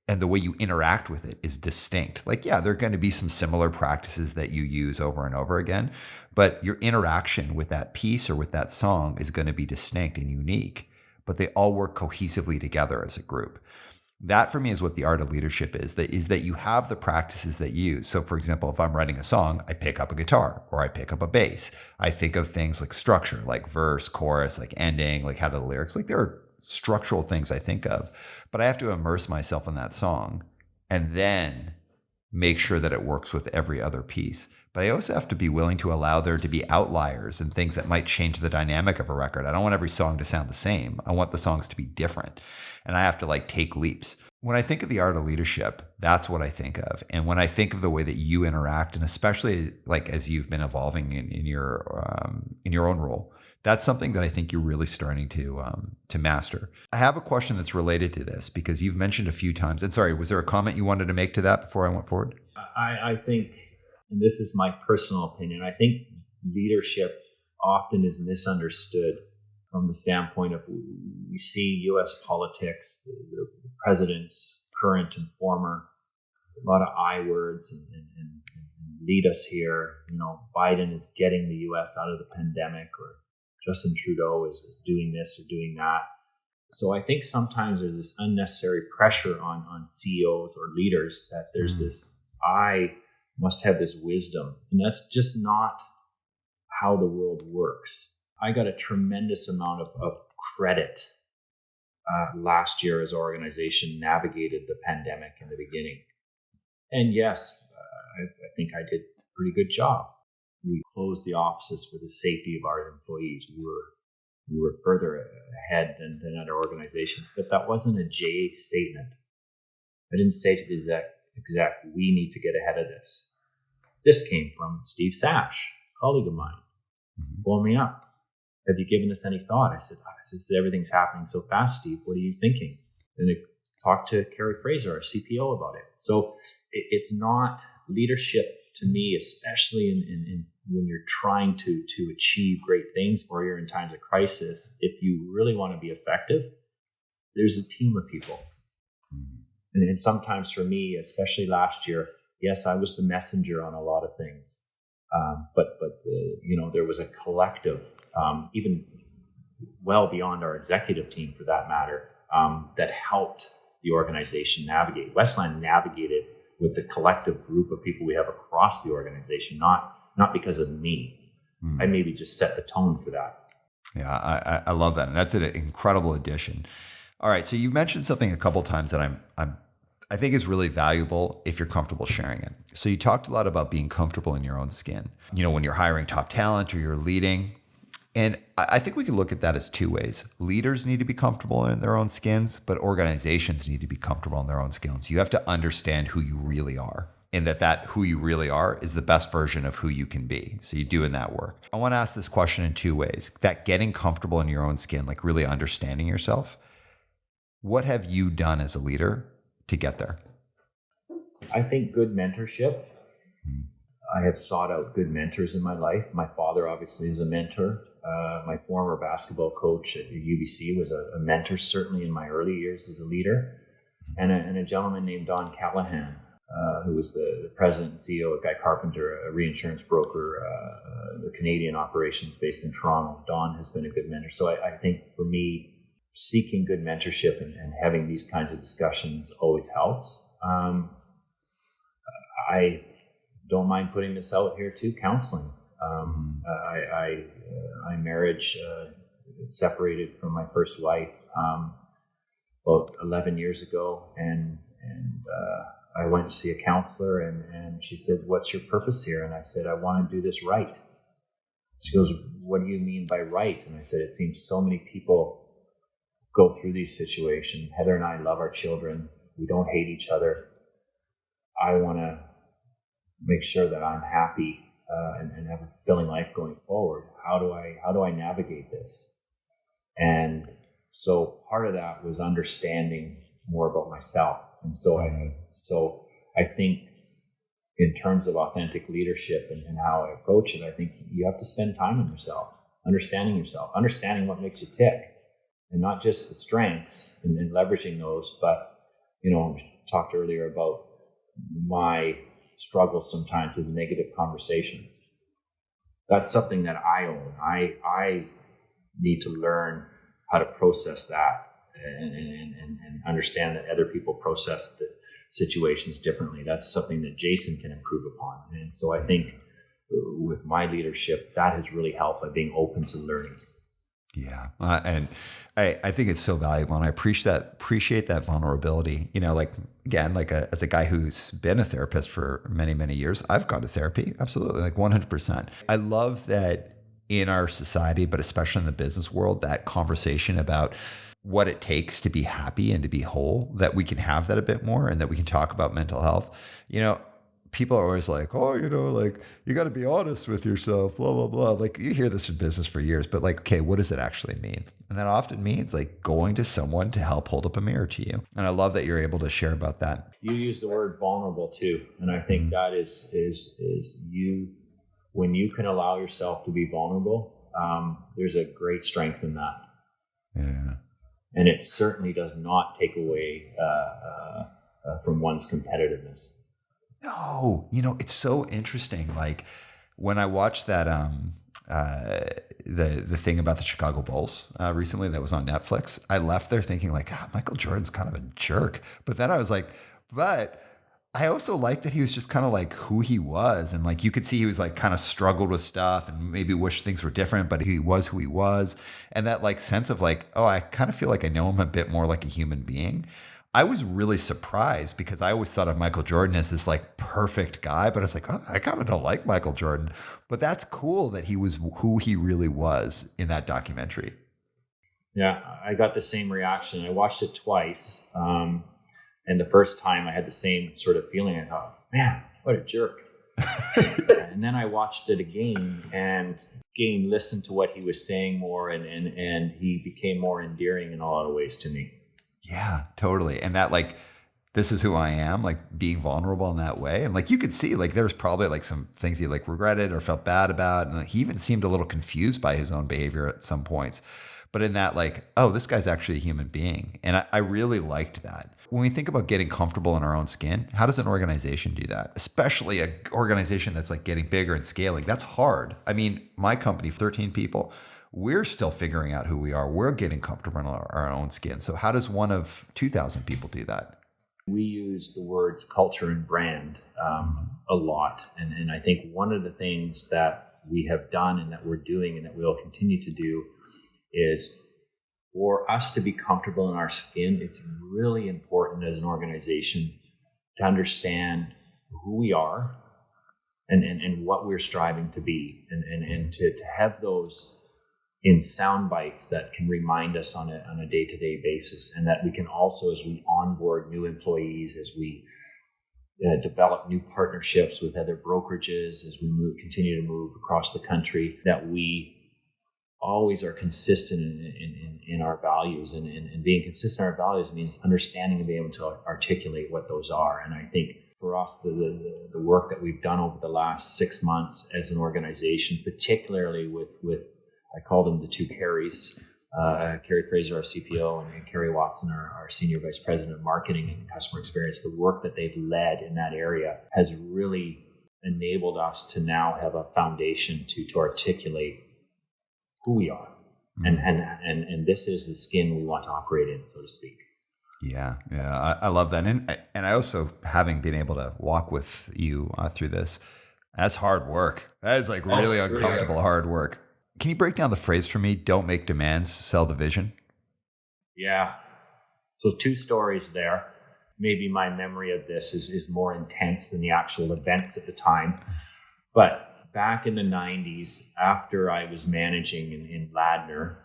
and the way you interact with it is distinct. Like, yeah, there are going to be some similar practices that you use over and over again, but your interaction with that piece or with that song is going to be distinct and unique. but they all work cohesively together as a group. That for me is what the art of leadership is that you have the practices that you use. So for example, if I'm writing a song, I pick up a guitar or I pick up a bass. I think of things like structure, like verse, chorus, like ending, like how do the lyrics, like there are structural things I think of, but I have to immerse myself in that song and then make sure that it works with every other piece. But I also have to be willing to allow there to be outliers and things that might change the dynamic of a record. I don't want every song to sound the same. I want the songs to be different. And I have to like take leaps. When I think of the art of leadership, that's what I think of. And when I think of the way that you interact, and especially like as you've been evolving in your own role, that's something that I think you're really starting to master. I have a question that's related to this because you've mentioned a few times. And sorry, was there a comment you wanted to make to that before I went forward? I think, and this is my personal opinion, I think leadership often is misunderstood from the standpoint of we see U.S. politics, the presidents, current and former, a lot of I words and lead us here. You know, Biden is getting the U.S. out of the pandemic, or Justin Trudeau is doing this or doing that. So I think sometimes there's this unnecessary pressure on CEOs or leaders that there's this, I must have this wisdom. And that's just not how the world works. I got a tremendous amount of credit last year as our organization navigated the pandemic in the beginning. And yes, I think I did a pretty good job. We closed the offices for the safety of our employees. We were further ahead than other organizations, but that wasn't a J statement. I didn't say to the exec, we need to get ahead of this. This came from Steve Sash, a colleague of mine, phoned me up. Have you given this any thought? I said, just everything's happening so fast, Steve. What are you thinking? And I talked to Carrie Fraser, our CPO, about it. So it's not leadership to me, especially in when you're trying to achieve great things or you're in times of crisis. If you really want to be effective, there's a team of people. And sometimes for me, especially last year, yes, I was the messenger on a lot of things. But there was a collective, even well beyond our executive team for that matter, that helped the organization navigate. Westland navigated with the collective group of people we have across the organization, not because of me. I maybe just set the tone for that. Yeah, I love that. And that's an incredible addition. All right. So you mentioned something a couple of times that I think is really valuable if you're comfortable sharing it. So you talked a lot about being comfortable in your own skin, when you're hiring top talent or you're leading. And I think we can look at that as two ways. Leaders need to be comfortable in their own skins, but organizations need to be comfortable in their own skins. You have to understand who you really are, and that who you really are is the best version of who you can be. So you're doing that work. I want to ask this question in two ways. That getting comfortable in your own skin, like really understanding yourself. What have you done as a leader to get there? I think good mentorship. I have sought out good mentors in my life. My father obviously is a mentor. My former basketball coach at UBC was a mentor, certainly in my early years as a leader. And a gentleman named Don Callahan, who was the president and CEO of Guy Carpenter, a reinsurance broker, the Canadian operations based in Toronto. Don has been a good mentor. So I think for me, seeking good mentorship and having these kinds of discussions always helps. I don't mind putting this out here too, counseling. My marriage separated from my first wife about 11 years ago, and I went to see a counselor, and she said, "What's your purpose here?" And I said, "I want to do this right." She goes, "What do you mean by right?" And I said, "It seems so many people go through these situations. Heather and I love our children. We don't hate each other. I want to make sure that I'm happy and have a fulfilling life going forward. How do I navigate this?" And so part of that was understanding more about myself. And so I think in terms of authentic leadership and how I approach it, I think you have to spend time on yourself, understanding what makes you tick, and not just the strengths and leveraging those, but we talked earlier about my struggle sometimes with negative conversations. That's something that I own. I need to learn how to process that and understand that other people process the situations differently. That's something that Jason can improve upon. And so I think with my leadership, that has really helped by being open to learning. Yeah. And I think it's so valuable. And I appreciate that vulnerability. Like, again, like as a guy who's been a therapist for many, many years, I've gone to therapy. Absolutely. Like 100%. I love that in our society, but especially in the business world, that conversation about what it takes to be happy and to be whole, that we can have that a bit more and that we can talk about mental health. People are always like, oh, like you got to be honest with yourself, blah, blah, blah. Like you hear this in business for years, but like, okay, what does it actually mean? And that often means like going to someone to help hold up a mirror to you. And I love that you're able to share about that. You use the word vulnerable too. And I think that is you, when you can allow yourself to be vulnerable, there's a great strength in that. Yeah. And it certainly does not take away from one's competitiveness. No, it's so interesting. Like when I watched that, the thing about the Chicago Bulls recently that was on Netflix, I left there thinking like, God, Michael Jordan's kind of a jerk. But then I was like, but I also like that he was just kind of like who he was. And like, you could see he was like kind of struggled with stuff and maybe wish things were different, but he was who he was. And that like sense of like, oh, I kind of feel like I know him a bit more like a human being. I was really surprised because I always thought of Michael Jordan as this like perfect guy, but I was like, oh, I kind of don't like Michael Jordan. But that's cool that he was who he really was in that documentary. Yeah, I got the same reaction. I watched it twice. And the first time I had the same sort of feeling. I thought, man, what a jerk. And then I watched it again and listened to what he was saying more and he became more endearing in a lot of ways to me. Yeah, totally. And that like, this is who I am, like being vulnerable in that way. And like, you could see like, there's probably like some things he like regretted or felt bad about. And he even seemed a little confused by his own behavior at some points. But in that like, oh, this guy's actually a human being. And I really liked that. When we think about getting comfortable in our own skin, how does an organization do that? Especially an organization that's like getting bigger and scaling. That's hard. I mean, my company, 13 people, we're still figuring out who we are. We're getting comfortable in our own skin. So how does one of 2,000 people do that? We use the words culture and brand a lot. And I think one of the things that we have done and that we're doing and that we'll continue to do is for us to be comfortable in our skin. It's really important as an organization to understand who we are and what we're striving to be and to have those in sound bites that can remind us on a day-to-day basis, and that we can also, as we onboard new employees, as we develop new partnerships with other brokerages, as we continue to move across the country, that we always are consistent in our values. And being consistent in our values means understanding and being able to articulate what those are. And I think for us, the work that we've done over the last 6 months as an organization, particularly with I call them the two Carries, Carrie Fraser, our CPO, and Carrie Watson, our Senior Vice President of Marketing and Customer Experience. The work that they've led in that area has really enabled us to now have a foundation to articulate who we are. Mm-hmm. And this is the skin we want to operate in, so to speak. Yeah. I love that. And I also, having been able to walk with you through this, that's hard work. That is like really uncomfortable, hard work. Can you break down the phrase for me? Don't make demands, sell the vision. Yeah. So 2 stories there. Maybe my memory of this is more intense than the actual events at the time. But back in the 90s, after I was managing in Ladner,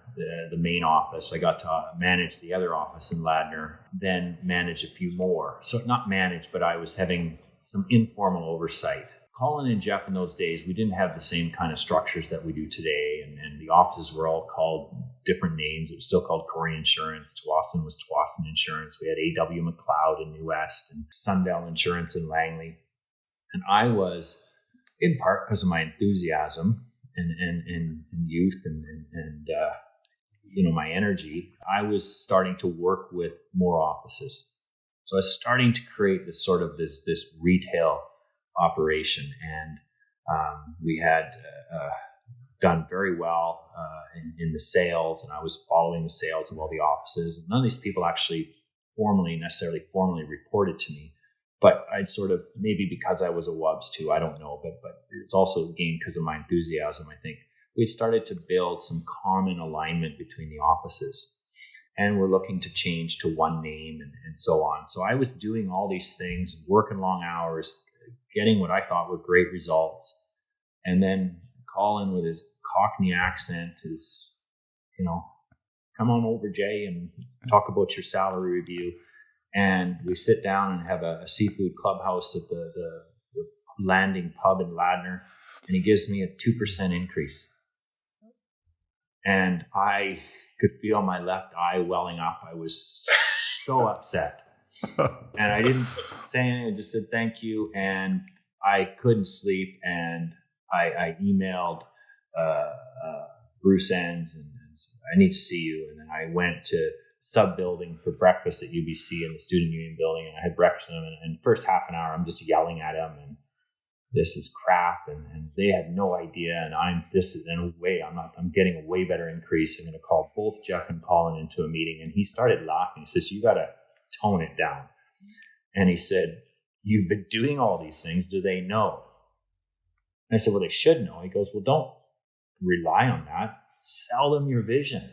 the main office, I got to manage the other office in Ladner, then manage a few more. So not manage, but I was having some informal oversight. Colin and Jeff in those days, we didn't have the same kind of structures that we do today. And the offices were all called different names. It was still called Corey Insurance. Tawasin was Tawasin Insurance. We had A.W. McLeod in New West and Sundell Insurance in Langley. And I was, in part because of my enthusiasm and youth and my energy, I was starting to work with more offices. So I was starting to create this sort of this retail operation, and we had done very well in the sales, and I was following the sales of all the offices. And none of these people actually necessarily formally reported to me, but I'd sort of, maybe because I was a Wubs too, I don't know, but it's also again because of my enthusiasm. I think we started to build some common alignment between the offices, and we're looking to change to one name and so on. So I was doing all these things, working long hours, getting what I thought were great results, and then Colin with his Cockney accent is, come on over, Jay, and talk about your salary review. And we sit down and have a seafood clubhouse at the Landing Pub in Ladner, and he gives me a 2% increase. And I could feel my left eye welling up. I was so upset. And I didn't say anything. I just said thank you. And I couldn't sleep. And I emailed Bruce Enns and said, I need to see you. And then I went to sub building for breakfast at UBC in the Student Union building. And I had breakfast with him. And first half an hour, I'm just yelling at him. And this is crap. And they have no idea. And I'm getting a way better increase. I'm going to call both Jeff and Colin into a meeting. And he started laughing. He says, you got to tone it down. And he said, you've been doing all these things. Do they know? And I said, well, they should know. He goes, well, don't rely on that. Sell them your vision.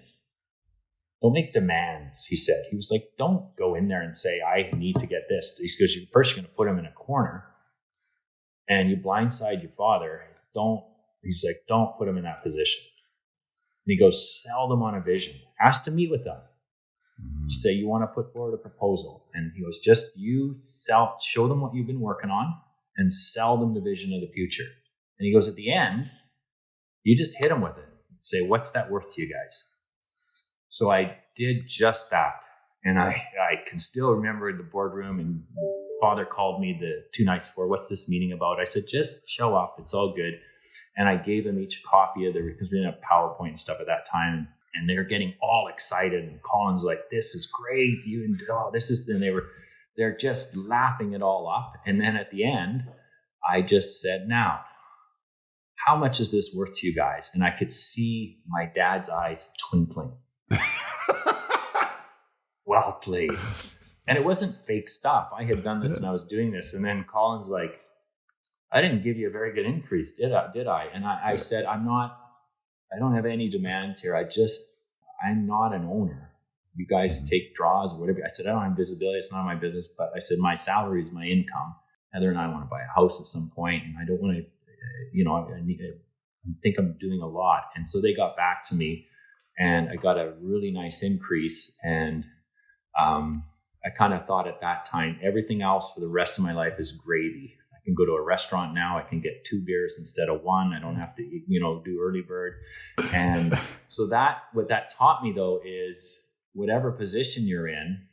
Don't make demands, he said. He was like, don't go in there and say, I need to get this. He goes, first you're going to put him in a corner and you blindside your father. He's like, don't put him in that position. And he goes, sell them on a vision. Ask to meet with them. You say, you want to put forward a proposal. And he goes, just show them what you've been working on and sell them the vision of the future. And he goes, at the end, you just hit them with it. Say, what's that worth to you guys? So I did just that. And I can still remember in the boardroom, and father called me the 2 nights before, what's this meeting about? I said, just show up. It's all good. And I gave them each a copy of because we didn't have PowerPoint and stuff at that time. And they were getting all excited. And Colin's like, this is great. They're just lapping it all up. And then at the end, I just said, now, how much is this worth to you guys? And I could see my dad's eyes twinkling. Well played. And it wasn't fake stuff. I had done this and I was doing this. And then Colin's like, I didn't give you a very good increase, did I? And I said, I don't have any demands here. I'm not an owner. You guys take draws or whatever. I said, I don't have visibility. It's not my business. But I said, my salary is my income. Heather and I want to buy a house at some point, and I don't want to, I think I'm doing a lot. And so they got back to me, and I got a really nice increase. And I kind of thought at that time, everything else for the rest of my life is gravy. I can go to a restaurant now. I can get 2 beers instead of 1. I don't have to, do early bird. And so what that taught me though is whatever position you're in,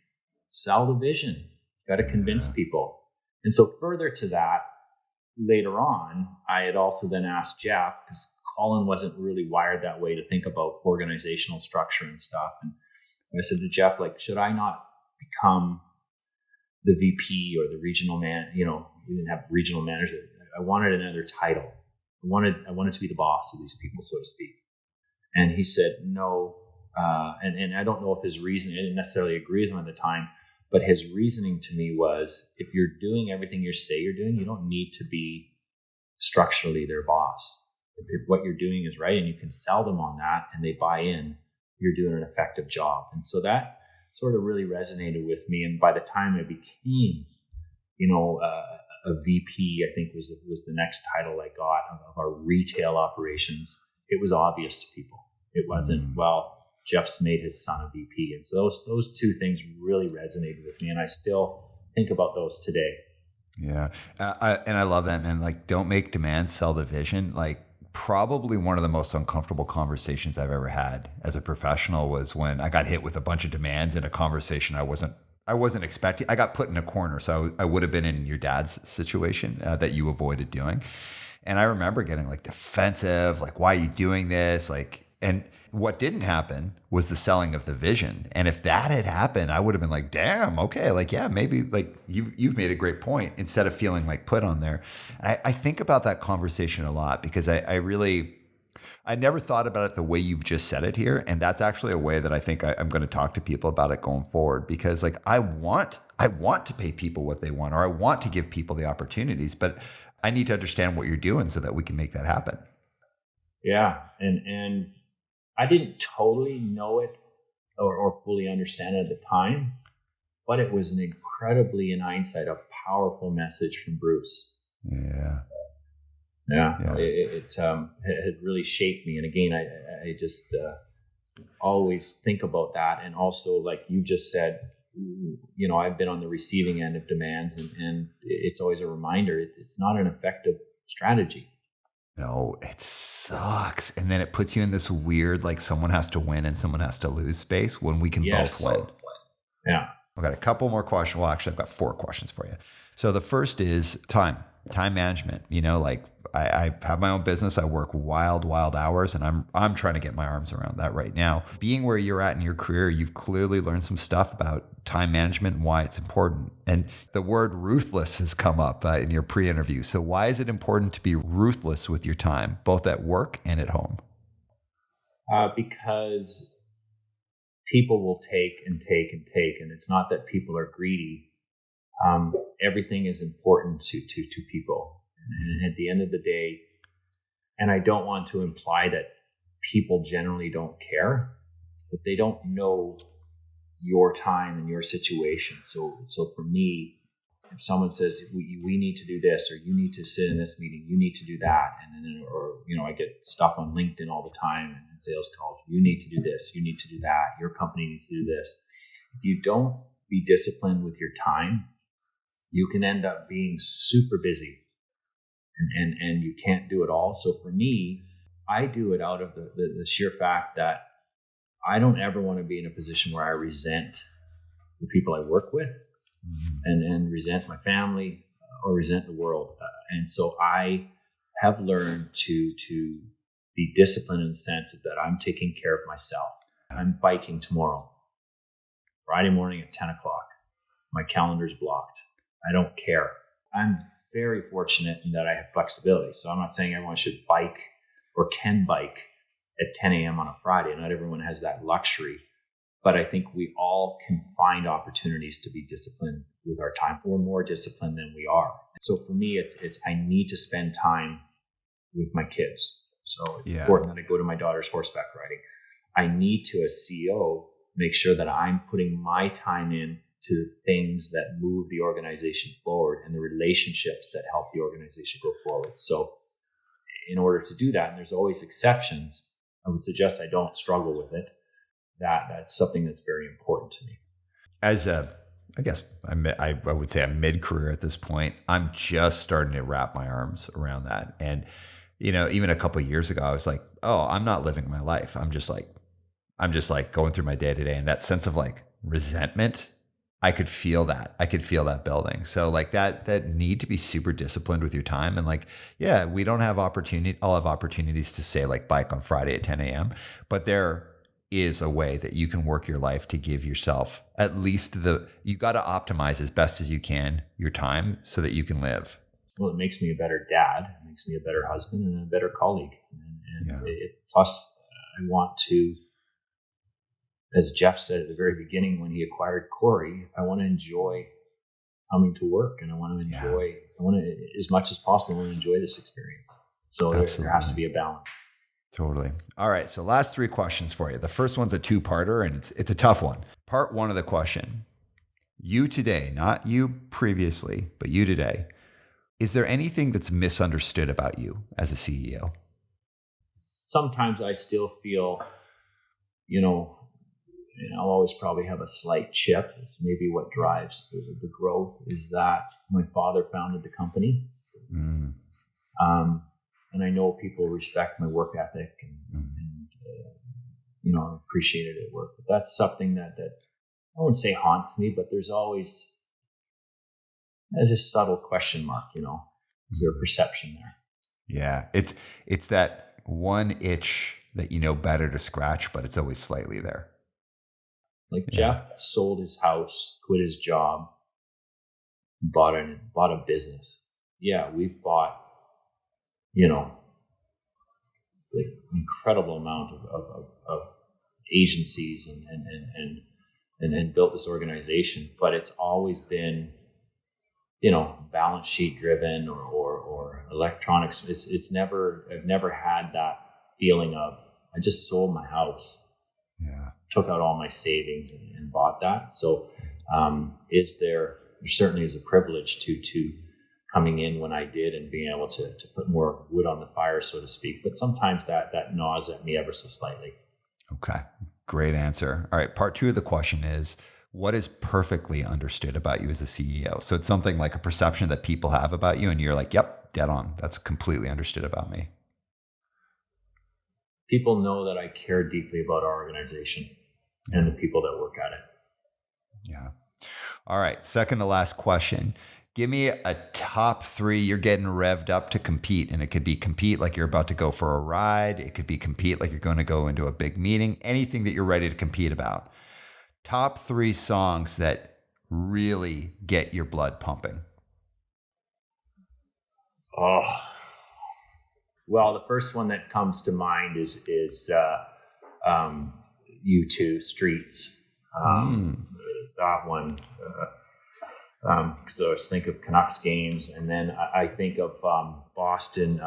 sell the vision. You got to convince people. And so further to that, later on, I had also then asked Jeff, because Colin wasn't really wired that way to think about organizational structure and stuff. And I said to Jeff, like, should I not become the VP or the regional man? We didn't have regional manager. I wanted another title. I wanted to be the boss of these people, so to speak. And he said, no. And I don't know if his reasoning, I didn't necessarily agree with him at the time, but his reasoning to me was, if you're doing everything you say you're doing, you don't need to be structurally their boss. If what you're doing is right and you can sell them on that and they buy in, you're doing an effective job. And so that sort of really resonated with me. And by the time I became, a VP, I think was the next title I got of our retail operations, it was obvious to people. It wasn't, well, Jeff's made his son a VP. And so those 2 things really resonated with me. And I still think about those today. Yeah. And I love that, man. Like, don't make demands, sell the vision. Like, probably one of the most uncomfortable conversations I've ever had as a professional was when I got hit with a bunch of demands in a conversation I wasn't expecting. I got put in a corner. So I would have been in your dad's situation that you avoided doing. And I remember getting like defensive, like, why are you doing this? And what didn't happen was the selling of the vision. And if that had happened, I would have been like, damn, okay, like, yeah, maybe like you've made a great point, instead of feeling like put on there. I think about that conversation a lot, because I I never thought about it the way you've just said it here. And that's actually a way that I think I'm going to talk to people about it going forward, because like I want to pay people what they want, or I want to give people the opportunities, but I need to understand what you're doing so that we can make that happen. Yeah. And I didn't totally know it or fully understand it at the time, but it was an incredibly, in hindsight, a powerful message from Bruce. Yeah. It had really shaped me. And again, I just always think about that. And also, like you just said, I've been on the receiving end of demands, and it's always a reminder. It's not an effective strategy. No, it sucks. And then it puts you in this weird, like someone has to win and someone has to lose space when we can both win. Yeah. I've got a couple more questions. Well, actually, I've got 4 questions for you. So the first is time management. Like I have my own business. I work wild hours, and I'm trying to get my arms around that right now. Being where you're at in your career, you've clearly learned some stuff about time management and why it's important. And the word ruthless has come up in your pre-interview. So why is it important to be ruthless with your time, both at work and at home? Because people will take and take and take, and it's not that people are greedy. Everything is important to people. And at the end of the day, and I don't want to imply that people generally don't care, but they don't know your time and your situation. So for me, if someone says we need to do this, or you need to sit in this meeting, you need to do that, and then I get stuff on LinkedIn all the time and sales calls. You need to do this, you need to do that. Your company needs to do this. If you don't be disciplined with your time, you can end up being super busy. And you can't do it all. So for me, I do it out of the sheer fact that I don't ever want to be in a position where I resent the people I work with, and resent my family or resent the world. And so I have learned to be disciplined in the sense that I'm taking care of myself. I'm biking tomorrow, Friday morning at 10 o'clock. My calendar's blocked. I don't care. I'm very fortunate in that I have flexibility. So I'm not saying everyone should bike or can bike at 10 a.m. on a Friday. Not everyone has that luxury, but I think we all can find opportunities to be disciplined with our time. We're more disciplined than we are. So for me, it's I need to spend time with my kids. So it's important that I go to my daughter's horseback riding. I need to, as CEO, make sure that I'm putting my time in to things that move the organization forward and the relationships that help the organization go forward. So in order to do that, and there's always exceptions, I would suggest I don't struggle with it. That's something that's very important to me. As I would say I'm mid-career at this point. I'm just starting to wrap my arms around that. And, even a couple of years ago, I was like, oh, I'm not living my life. I'm just like going through my day to day. And that sense of like resentment, I could feel that. I could feel that building. So like that need to be super disciplined with your time. And like, yeah, we don't have opportunity. I'll have opportunities to say like bike on Friday at 10 a.m. But there is a way that you can work your life to give yourself at least you got to optimize as best as you can your time so that you can live. Well, it makes me a better dad. It makes me a better husband and a better colleague. Plus I want to, as Jeff said at the very beginning when he acquired Corey, I want to enjoy coming to work, and I want to as much as possible, I want to enjoy this experience. So there has to be a balance. Totally. All right. So last 3 questions for you. The first one's a 2-parter, and it's a tough one. Part 1 of the question, you today, not you previously, but you today, is there anything that's misunderstood about you as a CEO? Sometimes I still feel, I'll always probably have a slight chip. It's maybe what drives the growth is that my father founded the company. And I know people respect my work ethic and appreciate it at work. But that's something that I wouldn't say haunts me, but there's always a subtle question mark, is there a perception there? Yeah. It's that one itch that better to scratch, but it's always slightly there. Like Jeff sold his house, quit his job, bought a business. Yeah, we've bought, incredible amount of agencies and built this organization, but it's always been, balance sheet driven or electronics. I've never had that feeling of, I just sold my house, took out all my savings and bought that. So there certainly is a privilege to coming in when I did and being able to put more wood on the fire, so to speak. But sometimes that gnaws at me ever so slightly. Okay. Great answer. All right. Part 2 of the question is, what is perfectly understood about you as a CEO? So it's something like a perception that people have about you and you're like, yep, dead on. That's completely understood about me. People know that I care deeply about our organization and the people that work at it. Yeah. All right. Second to last question. Give me a top 3. You're getting revved up to compete, and it could be compete like you're about to go for a ride. It could be compete like you're going to go into a big meeting, anything that you're ready to compete about. Top 3 songs that really get your blood pumping. Oh, well, the first one that comes to mind is U2 Streets. That one. Because I always think of Canucks games, and then I think of Boston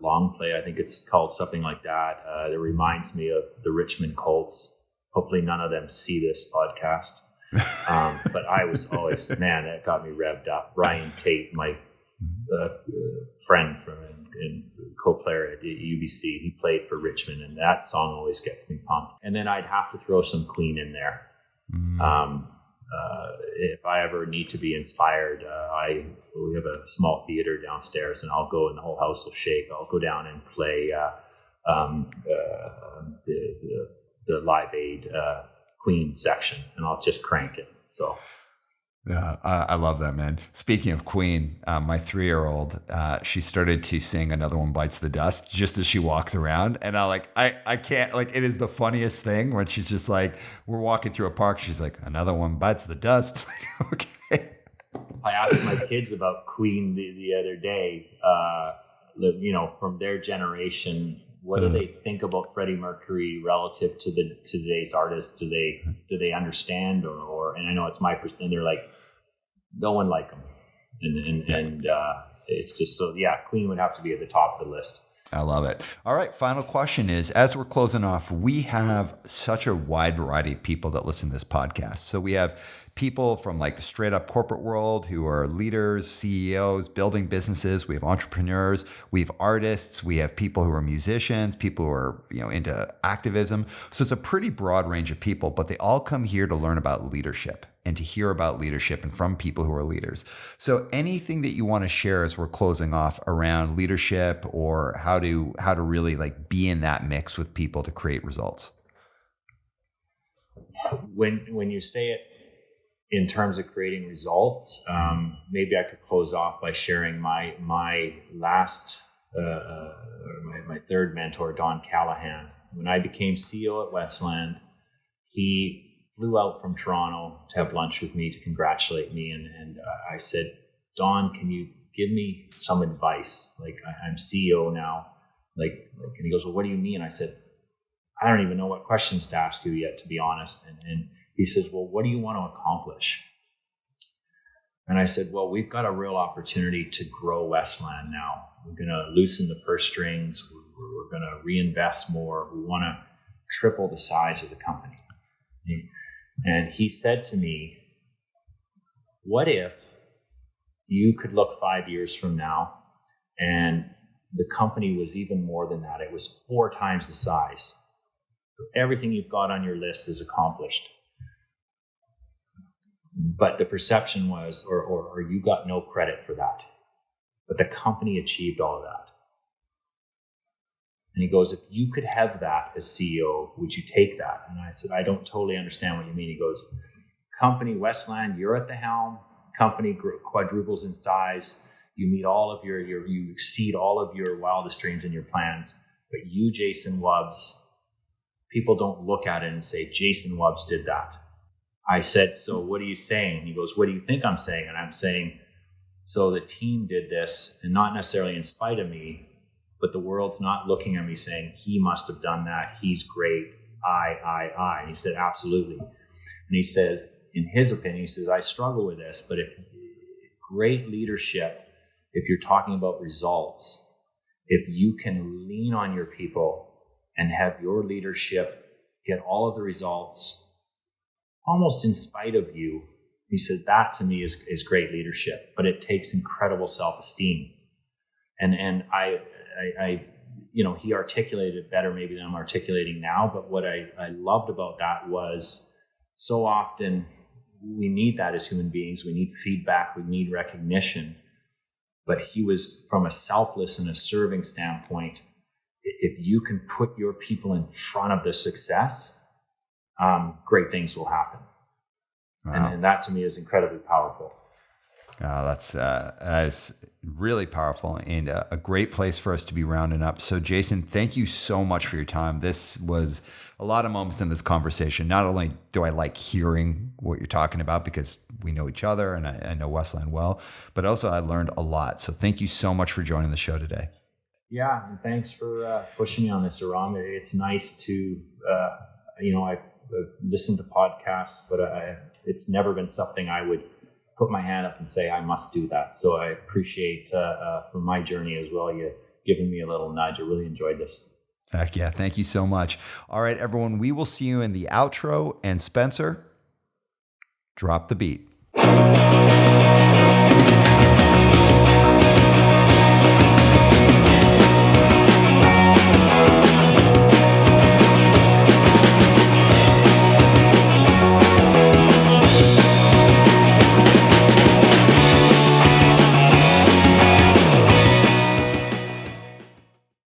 long play. I think it's called something like that. It reminds me of the Richmond Colts. Hopefully none of them see this podcast. But I was always, that got me revved up. Ryan Tate, my friend and co-player at UBC, he played for Richmond, and that song always gets me pumped. And then I'd have to throw some Queen in there. If I ever need to be inspired, we have a small theater downstairs, and I'll go and the whole house will shake. I'll go down and play the Live Aid Queen section, and I'll just crank it. So. Yeah, I love that, man. Speaking of Queen, my 3-year-old, she started to sing "Another One Bites the Dust" just as she walks around, and I can't, it is the funniest thing when she's just like, we're walking through a park, she's like, "Another one bites the dust." Okay. I asked my kids about Queen the other day. From their generation, what do they think about Freddie Mercury relative to today's artists? Do they understand or? And I know it's and they're like, no one like him, and it's just so. Yeah, Queen would have to be at the top of the list. I love it. All right, final question is, as we're closing off, we have such a wide variety of people that listen to this podcast. So we have people from the straight up corporate world who are leaders, CEOs, building businesses. We have entrepreneurs, we have artists, we have people who are musicians, people who are, into activism. So it's a pretty broad range of people, but they all come here to learn about leadership and to hear about leadership and from people who are leaders. So anything that you want to share as we're closing off around leadership or how to really be in that mix with people to create results? When you say it in terms of creating results, maybe I could close off by sharing my last, my third mentor, Don Callahan. When I became CEO at Westland, he flew out from Toronto to have lunch with me to congratulate me. And I said, "Don, can you give me some advice? I'm CEO now." And he goes, "Well, what do you mean?" I said, "I don't even know what questions to ask you yet, to be honest." And he says, "Well, what do you want to accomplish?" And I said, "Well, we've got a real opportunity to grow Westland now. We're going to loosen the purse strings. We're going to reinvest more. We want to triple the size of the company." And he said to me, "What if you could look 5 years from now and the company was even more than that? It was 4 times the size. Everything you've got on your list is accomplished. But the perception was, or you got no credit for that. But the company achieved all of that." And he goes, "If you could have that as CEO, would you take that?" And I said, "I don't totally understand what you mean." He goes, "Company Westland, you're at the helm. Company quadruples in size. You meet all of you exceed all of your wildest dreams and your plans. But you, Jason Wubs, people don't look at it and say, Jason Wubs did that." I said, "So what are you saying?" And he goes, "What do you think I'm saying?" And I'm saying, "So the team did this, and not necessarily in spite of me, but the world's not looking at me saying, he must have done that. He's great. I. And he said, absolutely. And he says, in his opinion, he says, I struggle with this, but if great leadership, if you're talking about results, if you can lean on your people and have your leadership get all of the results almost in spite of you, he said, that to me is great leadership, but it takes incredible self-esteem. And I he articulated it better maybe than I'm articulating now, but what I loved about that was so often we need that as human beings. We need feedback, we need recognition. But he was, from a selfless and a serving standpoint, if you can put your people in front of the success, great things will happen. Wow. And that to me is incredibly powerful. That is really powerful and a great place for us to be rounding up. So Jason, thank you so much for your time. This was a lot of moments in this conversation. Not only do I like hearing what you're talking about because we know each other and I know Westland well, but also I learned a lot. So thank you so much for joining the show today. Yeah, and thanks for pushing me on this, Aram. It's nice to, I've listened to podcasts, but it's never been something I would put my hand up and say, I must do that. So I appreciate for my journey as well, you giving me a little nudge. I really enjoyed this. Heck yeah. Thank you so much. All right, everyone, we will see you in the outro. And Spencer, drop the beat.